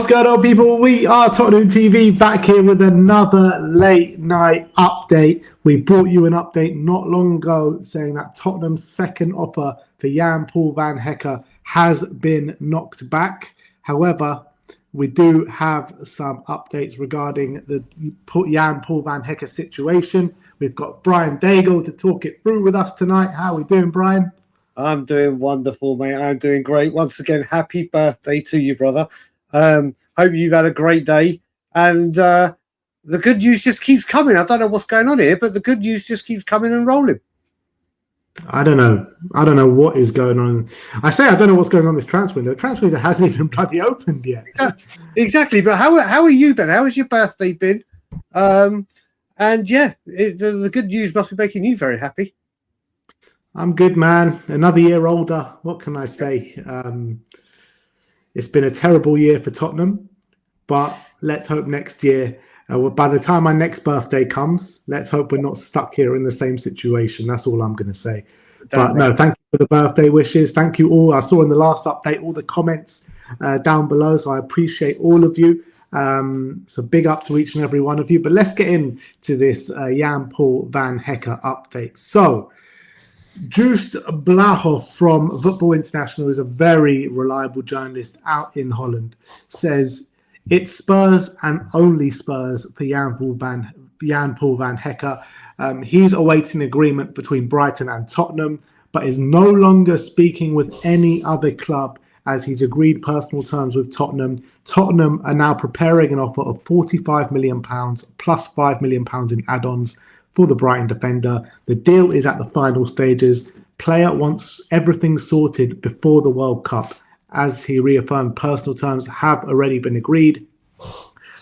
What's going on, people? We are Tottenham TV back here with another late night update. We brought you an update not long ago saying that Tottenham's second offer for Jan-Paul van Hecke has been knocked back. However, we do have some updates regarding the Jan-Paul van Hecke situation. We've got Brian Daigle to talk it through with us tonight. How are we doing, Brian? I'm doing wonderful, mate. I'm doing great. Once again, happy birthday to you, brother. Hope you've had a great day. And the good news just keeps coming. I don't know what's going on here, but the good news just keeps coming and rolling. I don't know what is going on. I don't know what's going on this transfer window. The transfer window hasn't even bloody opened yet. Exactly. But how are you been? How has your birthday been? And yeah, the good news must be making you very happy. I'm good, man. Another year older. What can I say? It's been a terrible year for Tottenham, but let's hope next year, by the time my next birthday comes, let's hope we're not stuck here in the same situation. That's all I'm going to say. But no, thank you for the birthday wishes. Thank you all. I saw in the last update all the comments down below, so I appreciate all of you. So big up to each and every one of you. But let's get into this Jan-Paul van Hecke update. So, Joost Blahov from Football International is a very reliable journalist out in Holland. Says it's Spurs and only Spurs for Jan-Paul van Hecke. He's awaiting agreement between Brighton and Tottenham, but is no longer speaking with any other club as he's agreed personal terms with Tottenham. Tottenham are now preparing an offer of £45 million plus £5 million in add-ons for the Brighton defender. The deal is at the final stages. Player wants everything sorted before the World Cup. As he reaffirmed, personal terms have already been agreed.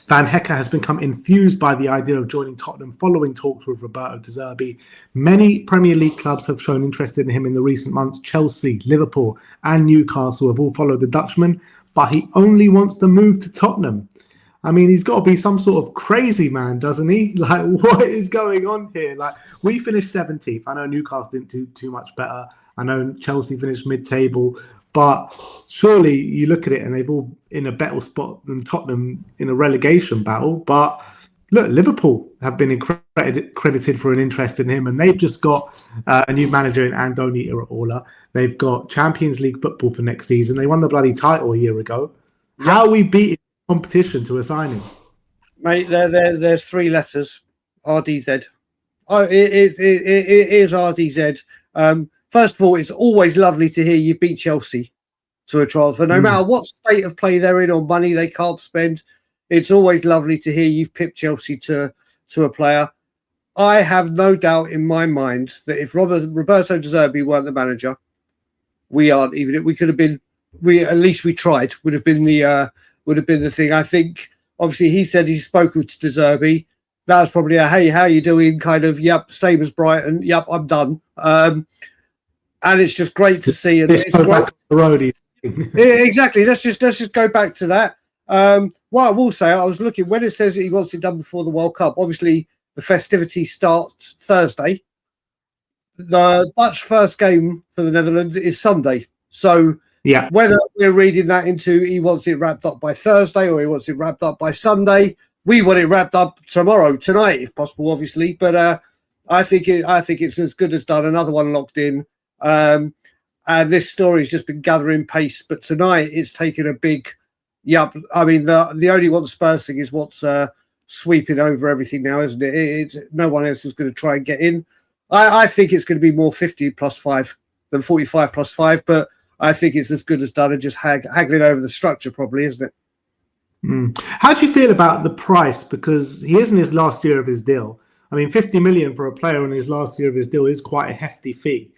Van Hecke has become enthused by the idea of joining Tottenham following talks with Roberto De Zerbi. Many Premier League clubs have shown interest in him in the recent months. Chelsea, Liverpool and Newcastle have all followed the Dutchman, but he only wants to move to Tottenham. I mean, he's got to be some sort of crazy man, doesn't he? Like, what is going on here? Like, we finished 17th. I know Newcastle didn't do too much better. I know Chelsea finished mid-table. But surely you look at it and they've all in a better spot than Tottenham in a relegation battle. But look, Liverpool have been credited for an interest in him, and they've just got a new manager in Andoni Iraola. They've got Champions League football for next season. They won the bloody title a year ago. Yep. How are we beating competition to assign him? Mate, there's three letters. RDZ. Oh, it is RDZ. First of all, it's always lovely to hear you beat Chelsea to a transfer. No matter what state of play they're in or money they can't spend, it's always lovely to hear you've pipped Chelsea to a player. I have no doubt in my mind that if Roberto De Zerbi weren't the manager, we aren't even. We could have been. At least we tried. Would have been the thing. I think. Obviously, he said he's spoken to De Zerbi. That was probably a hey, how you doing? Kind of yep, same as Brighton. Yep, I'm done. And it's just great to see. And it's great. Exactly. Let's just go back to that. What I will say, I was looking when it says that he wants it done before the World Cup. Obviously, the festivities start Thursday. The Dutch first game for the Netherlands is Sunday. So yeah, whether we're reading that into he wants it wrapped up by Thursday or he wants it wrapped up by Sunday, we want it wrapped up tonight, if possible, obviously. But I think it's as good as done. Another one locked in. And this story's just been gathering pace, but tonight it's taken a big yup. I mean, the only one Spurs thing is what's sweeping over everything now, isn't it? It's no one else is going to try and get in. I think it's going to be more 50 plus 5 than 45 plus 5, but I think it's as good as done and just haggling over the structure, probably, isn't it? How do you feel about the price? Because he is in his last year of his deal. I mean, 50 million for a player in his last year of his deal is quite a hefty fee.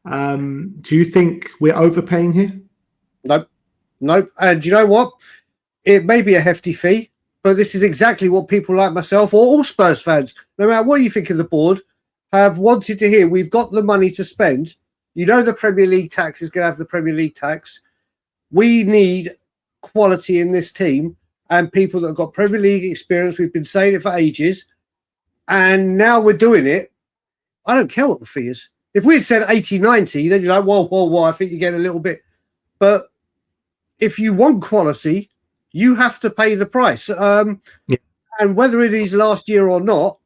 Do you think we're overpaying here? Nope. And you know what? It may be a hefty fee, but this is exactly what people like myself or all Spurs fans, no matter what you think of the board, have wanted to hear. We've got the money to spend. You know the Premier League tax is going to have the Premier League tax. We need quality in this team and people that have got Premier League experience. We've been saying it for ages. And now we're doing it. I don't care what the fee is. If we had said 80, 90, then you're like, whoa, I think you get a little bit. But if you want quality, you have to pay the price. Yeah. And whether it is last year or not,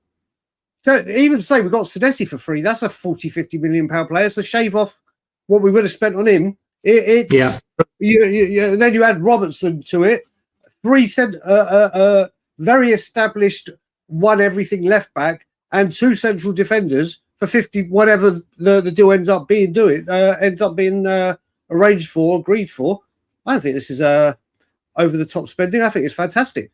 don't even say we got Senesi for free. That's a 40-50 million pound player. So shave off what we would have spent on him. It's and then you add Robertson to it. Very established, won everything left back, and 2 central defenders for 50. Whatever the deal ends up being arranged for, agreed for. I don't think this is over the top spending. I think it's fantastic.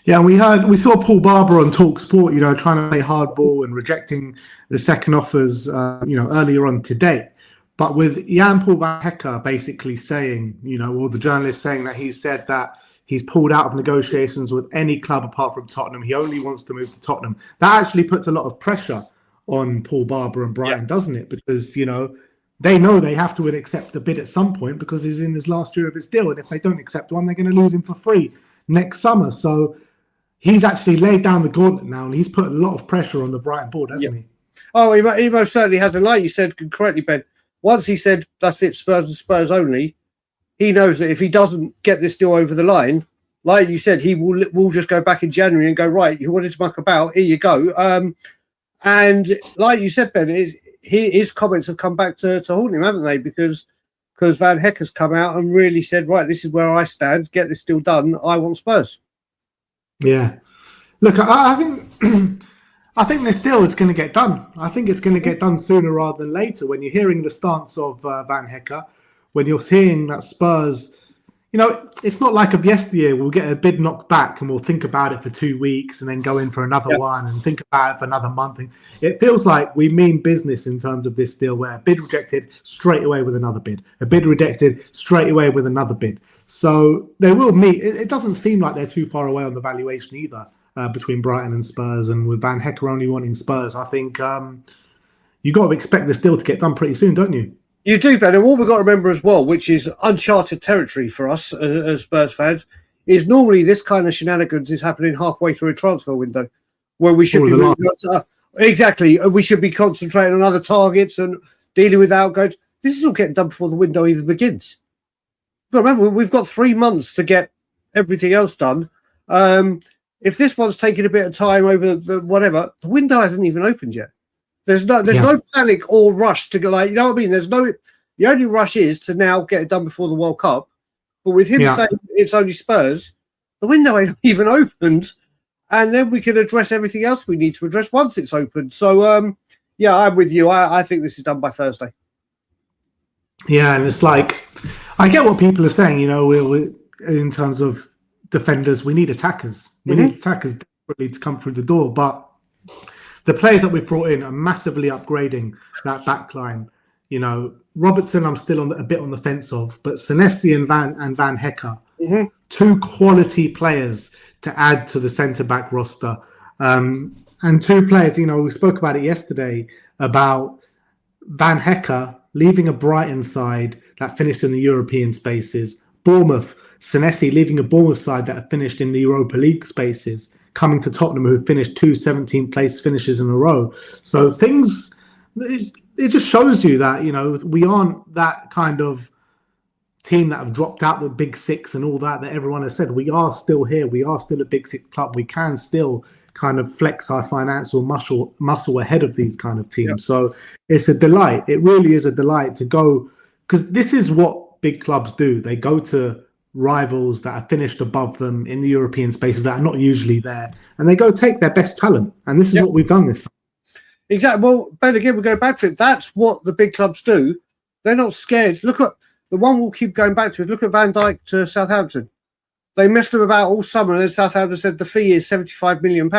Yeah, we saw Paul Barber on Talk Sport, trying to play hardball and rejecting the second offers, earlier on today. But with Jan-Paul van Hecke basically saying, or the journalist saying that he said that he's pulled out of negotiations with any club apart from Tottenham. He only wants to move to Tottenham. That actually puts a lot of pressure on Paul Barber and Brighton, doesn't it? Because, they know they have to accept the bid at some point because he's in his last year of his deal. And if they don't accept one, they're going to lose him for free next summer. So he's actually laid down the gauntlet now, and he's put a lot of pressure on the Brighton board, hasn't he? Oh, he most certainly has. And like you said correctly, Ben, once he said, that's it, Spurs and Spurs only, he knows that if he doesn't get this deal over the line, like you said, he will just go back in January and go, right, you wanted to muck about, here you go. And like you said, Ben, his comments have come back to haunt him, haven't they? Because Van Hecke has come out and really said, right, this is where I stand, get this deal done, I want Spurs. Yeah. Look, I think I think this deal is going to get done. I think it's going to get done sooner rather than later. When you're hearing the stance of Van Hecke, when you're seeing that Spurs, it's not like of yesteryear. We'll get a bid knocked back and we'll think about it for 2 weeks and then go in for another one and think about it for another month. It feels like we mean business in terms of this deal, where a bid rejected, straight away with another bid. A bid rejected, straight away with another bid. So they will meet. It doesn't seem like they're too far away on the valuation either, between Brighton and Spurs. And with Van Hecke only wanting Spurs, I think you got to expect this deal to get done pretty soon, don't you? You do, Ben. And what we've got to remember as well, which is uncharted territory for us as Spurs fans, is normally this kind of shenanigans is happening halfway through a transfer window, where we should exactly. We should be concentrating on other targets and dealing with outgoings. This is all getting done before the window even begins. But remember, we've got 3 months to get everything else done. If this one's taking a bit of time over the window hasn't even opened yet. There's no panic or rush to go, like, you know what I mean? The only rush is to now get it done before the World Cup. But with him saying it's only Spurs, the window ain't even opened, and then we can address everything else we need to address once it's opened. So, I'm with you. I think this is done by Thursday. Yeah, and it's like, I get what people are saying, we in terms of defenders, we need attackers. We need attackers desperately to come through the door, but the players that we've brought in are massively upgrading that back line. Robertson, I'm still a bit on the fence of, but Senesi and Van Hecke, 2 quality players to add to the centre-back roster. And 2 players, we spoke about it yesterday, about Van Hecke leaving a Brighton side that finished in the European spaces, Bournemouth, Senesi leaving a Bournemouth side that have finished in the Europa League spaces, coming to Tottenham, who finished 2 17th place finishes in a row. So it just shows you that, we aren't that kind of team that have dropped out the Big Six and all that everyone has said. We are still here. We are still a Big Six club. We can still kind of flex our financial muscle ahead of these kind of teams. Yep. So it's a delight. It really is a delight to go, because this is what big clubs do. They go to rivals that are finished above them in the European spaces that are not usually there, and they go take their best talent. And this is what we've done this. Exactly. Well, Ben, again, we go back to it. That's what the big clubs do. They're not scared. Look at the one we'll keep going back to. Look at Van Dijk to Southampton. They messed them about all summer, and then Southampton said the fee is £75 million.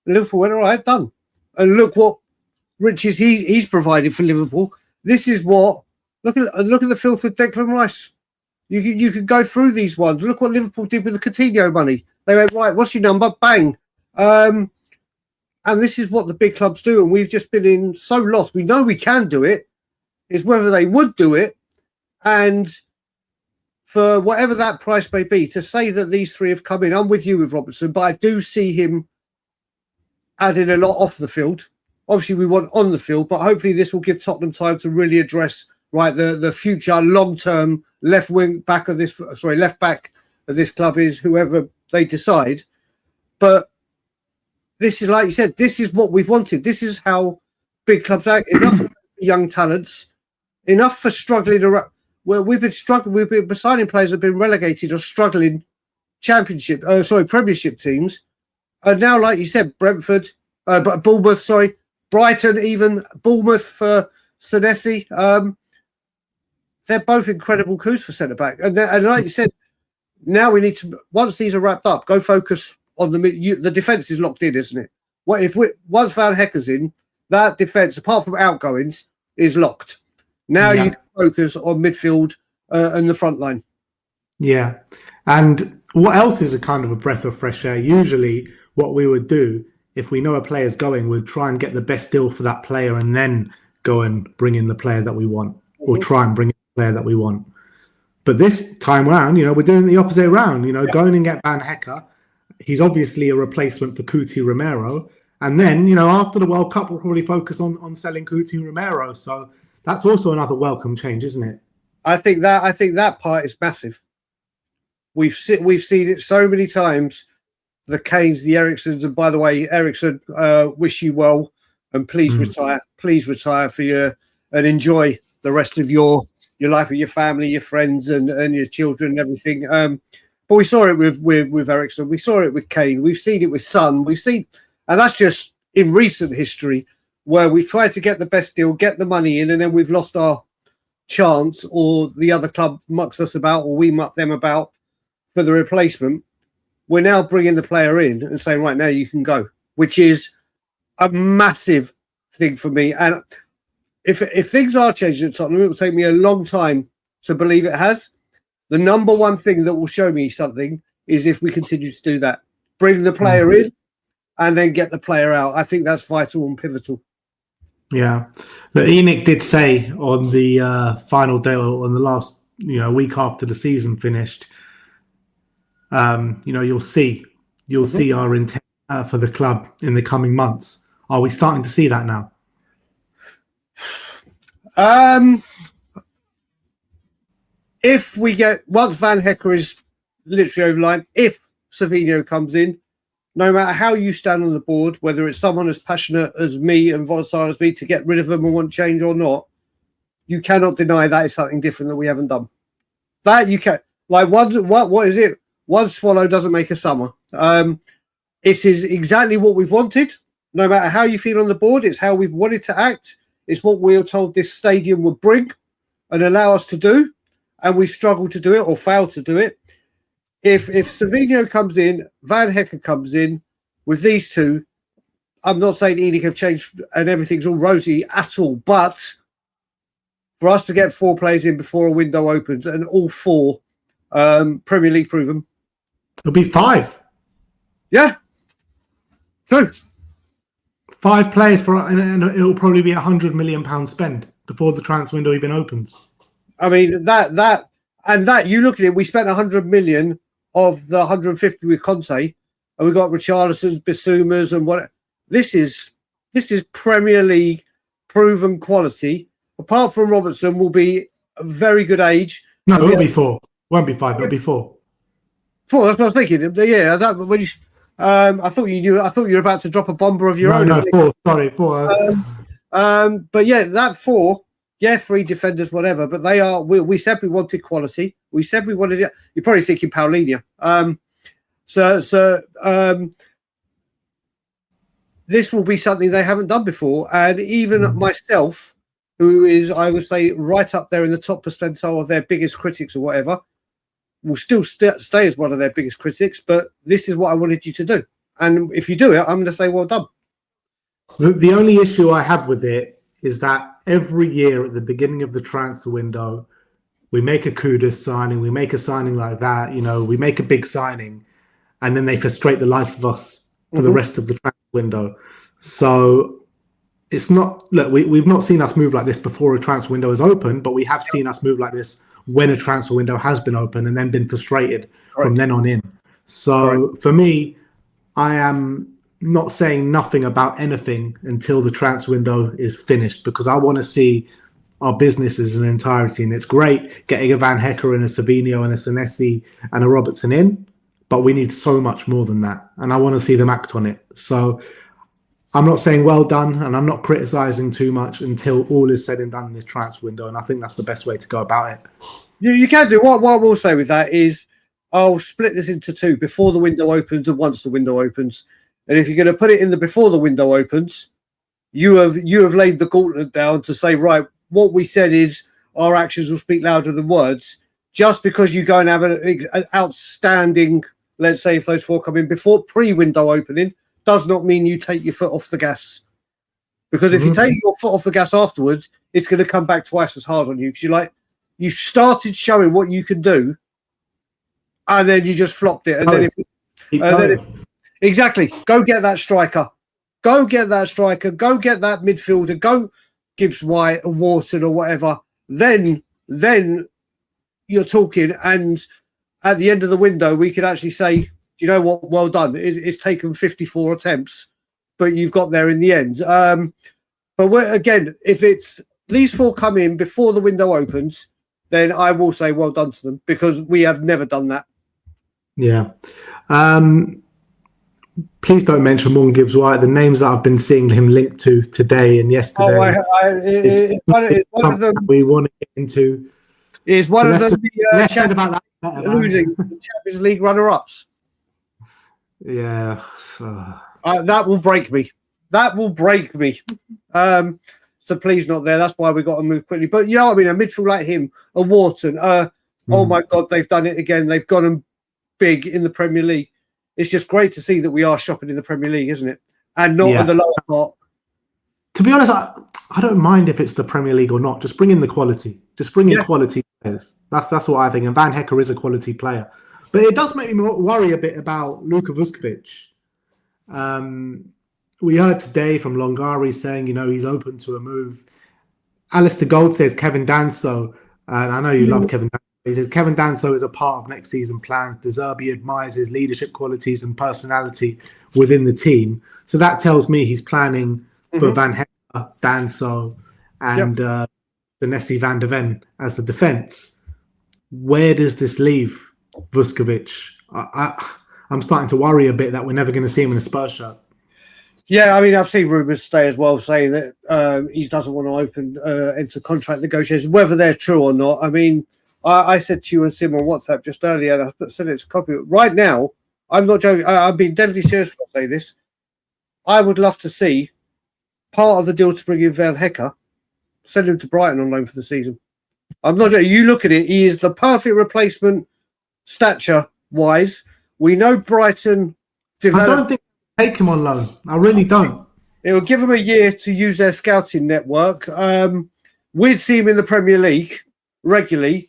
Liverpool went, all right, done. And look what riches he's provided for Liverpool. This is what look at the filth with Declan Rice. You could go through these ones. Look what Liverpool did with the Coutinho money. They went, right, what's your number? Bang. And this is what the big clubs do. And we've just been so lost. We know we can do it. It's whether they would do it. And for whatever that price may be, to say that these 3 have come in, I'm with you with Robertson, but I do see him adding a lot off the field. Obviously, we want on the field, but hopefully this will give Tottenham time to really address the future long-term left back of this club is whoever they decide. But this is, like you said, this is what we've wanted. This is how big clubs act. Enough for young talents, enough for struggling around. Well, we've been struggling. We've been signing players have been relegated or struggling Premiership teams. And now, like you said, Bournemouth, Brighton, even Bournemouth for Senesi. They're both incredible coups for centre back. And like you said, now we need to, once these are wrapped up, go focus on the defence is locked in, isn't it? Once Van Hecke's in, that defence, apart from outgoings, is locked. Now you can focus on midfield and the front line. Yeah. And what else is a kind of a breath of fresh air? Usually what we would do, if we know a player's going, we'd try and get the best deal for that player and then go and bring in the player that we want, or try and bring in the player that we want. But this time round, we're doing the opposite round, going and get Van Hecke. He's obviously a replacement for Cuti Romero. And then, after the World Cup, we'll probably focus on selling Cuti Romero. So that's also another welcome change, isn't it? I think that part is massive. We've seen it so many times. The Kanes, the Ericssons, and by the way, Ericsson, wish you well, and please retire. Please retire and enjoy the rest of your life with your family, your friends, and your children and everything. But we saw it with Ericsson. We saw it with Kane. We've seen it with Son. And that's just in recent history where we've tried to get the best deal, get the money in, and then we've lost our chance, or the other club mucks us about, or we muck them about for the replacement. We're now bringing the player in and saying, right, now you can go, which is a massive thing for me. And if things are changing at Tottenham, it will take me a long time to believe it has. The number one thing that will show me something is if we continue to do that. Bring the player in and then get the player out. I think that's vital and pivotal. Yeah. But Enoch did say on the final day, or on the last week after the season finished, you'll see our intent for the club in the coming months. Are we starting to see that now? If we once Van Hecke is literally over line, if Savinho comes in, no matter how you stand on the board, whether it's someone as passionate as me and volatile as me to get rid of them and want change or not, you cannot deny that is something different that we haven't done. That you can, like, what is it? One swallow doesn't make a summer. It is exactly what we've wanted. No matter how you feel on the board, it's how we've wanted to act. It's what we were told this stadium would bring and allow us to do. And we've struggled to do it or failed to do it. If Savinho comes in, Van Hecke comes in, with these two, I'm not saying Enoch have changed and everything's all rosy at all, but for us to get 4 players in before a window opens, and all 4 Premier League proven, it'll be 5. Yeah, true. 5 players and it'll probably be £100 million spend before the transfer window even opens. I mean that you look at it. We spent 100 million of the 150 with Conte, and we got Richarlison's, Bissoumas, and what. This is Premier League proven quality. Apart from Robertson, will be a very good age. No, it'll be 4. Won't be 5. It'll be 4. 4. That's what I was thinking. Yeah, when you. I thought you knew. I thought you were about to drop a bomber of your own. No, 4. Sorry, 4. But yeah, that 4. Yeah, 3 defenders, whatever. But they are. We said we wanted quality. We said we wanted it. You're probably thinking Paulinho. This will be something they haven't done before, and even myself, who is, I would say, right up there in the top percentile of their biggest critics or whatever, will still stay as one of their biggest critics. But this is what I wanted you to do, and if you do it, I'm going to say well done. The only issue I have with it is that every year at the beginning of the transfer window, we make a Kudus signing, we make a signing like that, we make a big signing, and then they frustrate the life of us for the rest of the transfer window. So it's not, look, we've not seen us move like this before a transfer window is open, but we have seen us move like this when a transfer window has been open and then been frustrated from then on in. So for me, I am not saying nothing about anything until the transfer window is finished, because I want to see our business as an entirety. And it's great getting a Van Hecke and a Sabino and a Senesi and a Robertson in, but we need so much more than that. And I want to see them act on it. So I'm not saying well done, and I'm not criticising too much until all is said and done in this transfer window. And I think that's the best way to go about it. You can do. What I will say with that is I'll split this into two, before the window opens and once the window opens. And if you're going to put it in the before the window opens, you have laid the gauntlet down to say, right, what we said is our actions will speak louder than words. Just because you go and have an outstanding, let's say if those four come in before pre-window opening, does not mean you take your foot off the gas. Because if you take your foot off the gas afterwards, it's going to come back twice as hard on you. Because you started showing what you can do, and then you just flopped it. And exactly. Go get that striker. Go get that striker. Go get that midfielder. Go Gibbs White or Wharton or whatever. Then you're talking, and at the end of the window, we could actually say, you know what, well done. It's taken 54 attempts, but you've got there in the end. But again, if it's these four come in before the window opens, then I will say well done to them, because we have never done that. Yeah. Please don't mention Morgan Gibbs White. The names that I've been seeing him linked to today and yesterday. It's one of them we want to get into. Is one of them less said about that losing the Champions League runner-ups. Yeah. That will break me. That will break me. So please not there. That's why we got to move quickly. But you know what I mean? A midfield like him, a Wharton. Oh my God, they've done it again. They've gone big in the Premier League. It's just great to see that we are shopping in the Premier League, isn't it? And not on the lower part. To be honest, I don't mind if it's the Premier League or not. Just bring in the quality. Just bring in quality players. That's what I think. And Van Hecke is a quality player. But it does make me worry a bit about Luka Vuskovic. We heard today from Longari saying, he's open to a move. Alistair Gold says Kevin Danso, and I know you love Kevin Danso. He says Kevin Danso is a part of next season plans. De Zerbi admires his leadership qualities and personality within the team. So that tells me he's planning for Van Hecke, Danso, and Nessie van der Ven as the defence. Where does this leave Vuskovic? I'm starting to worry a bit that we're never going to see him in a Spurs shirt. Yeah, I mean, I've seen rumours today as well saying that he doesn't want to enter contract negotiations, whether they're true or not. I mean, I said to you and Sim on WhatsApp just earlier, and I sent it to copy. Right now, I'm not joking. I've been deadly serious when I say this. I would love to see part of the deal to bring in Van Hecke, send him to Brighton on loan for the season. I'm not joking. You look at it, he is the perfect replacement stature-wise. We know Brighton developed. I don't think take him on loan. I really don't. It will give him a year to use their scouting network. We'd see him in the Premier League regularly.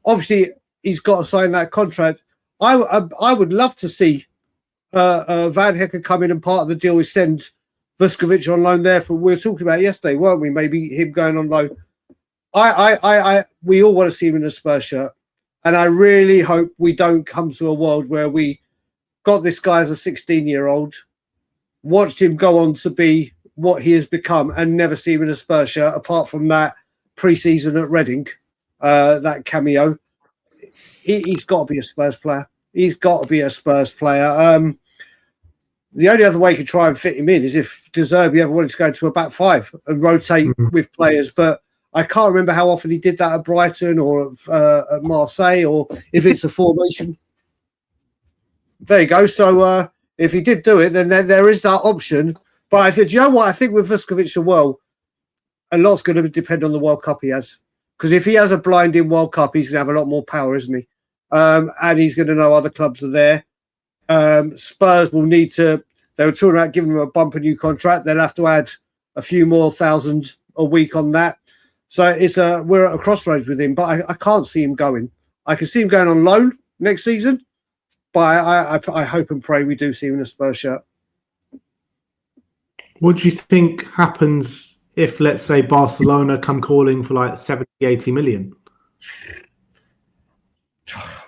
Obviously, he's got to sign that contract. I would love to see Van Hecke come in, and part of the deal is send Vuskovic on loan there. We were talking about yesterday, weren't we? Maybe him going on loan. We all want to see him in a Spurs shirt, and I really hope we don't come to a world where we got this guy as a 16-year-old, watched him go on to be what he has become, and never see him in a Spurs shirt apart from that pre-season at Reading, that cameo. He's got to be a Spurs player. He's got to be a Spurs player. The only other way you could try and fit him in is if De Zerbi ever wanted to go to a back five and rotate with players. But I can't remember how often he did that at Brighton or at Marseille, or if it's a formation. There you go. So if he did do it, then there is that option. But I said, you know what? I think with Vuskovic as well, a lot's going to depend on the World Cup he has. Because if he has a blinding World Cup, he's going to have a lot more power, isn't he? And he's going to know other clubs are there. Spurs will need to. They were talking about giving him a bumper new contract. They'll have to add a few more thousand a week on that. So we're at a crossroads with him. But I can't see him going. I can see him going on loan next season. But I hope and pray we do see him in a Spurs shirt. What do you think happens if, let's say, Barcelona come calling for like 70, 80 million?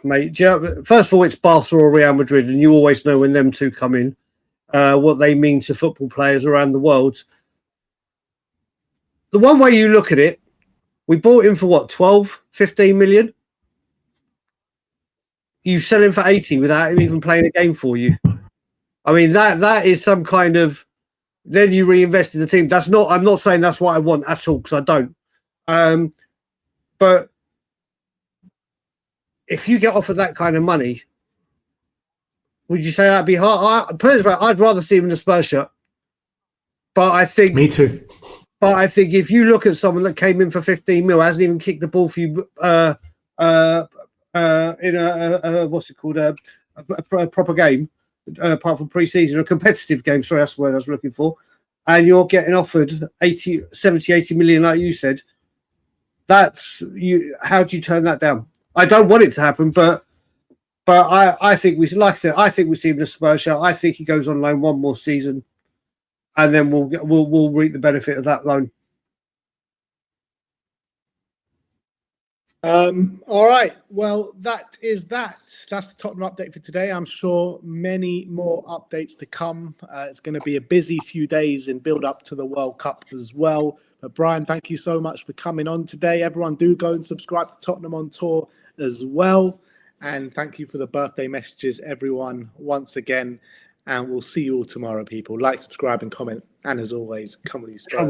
Mate, first of all, it's Barca or Real Madrid, and you always know when them two come in, what they mean to football players around the world. The one way you look at it, We bought him for what, 12, 15 million? You sell him for 80 without him even playing a game for you. I mean, that is some kind of, then you reinvest in the team. That's not, I'm not saying that's what I want at all, because I don't. But if you get offered that kind of money, would you say that'd be hard? I'd rather see him in a Spurs shirt. But I think, me too. But I think if you look at someone that came in for 15 mil, hasn't even kicked the ball for you in a what's it called, a proper game, apart from pre-season, a competitive game, sorry, that's the word I was looking for, and you're getting offered 70, 80 million, like you said, that's you. How do you turn that down? I don't want it to happen, but I think we, like I said, I think we see him in a Spurs shirt. I think he goes on loan one more season, and then we'll reap the benefit of that loan. All right. Well, that's the Tottenham update for today. I'm sure many more updates to come. It's going to be a busy few days in build up to the World Cup as well. But Brian, thank you so much for coming on today. Everyone do go and subscribe to Tottenham on Tour as well. And thank you for the birthday messages, everyone, once again. And we'll see you all tomorrow, people. Like, subscribe and comment. And as always, come on, you Spurs.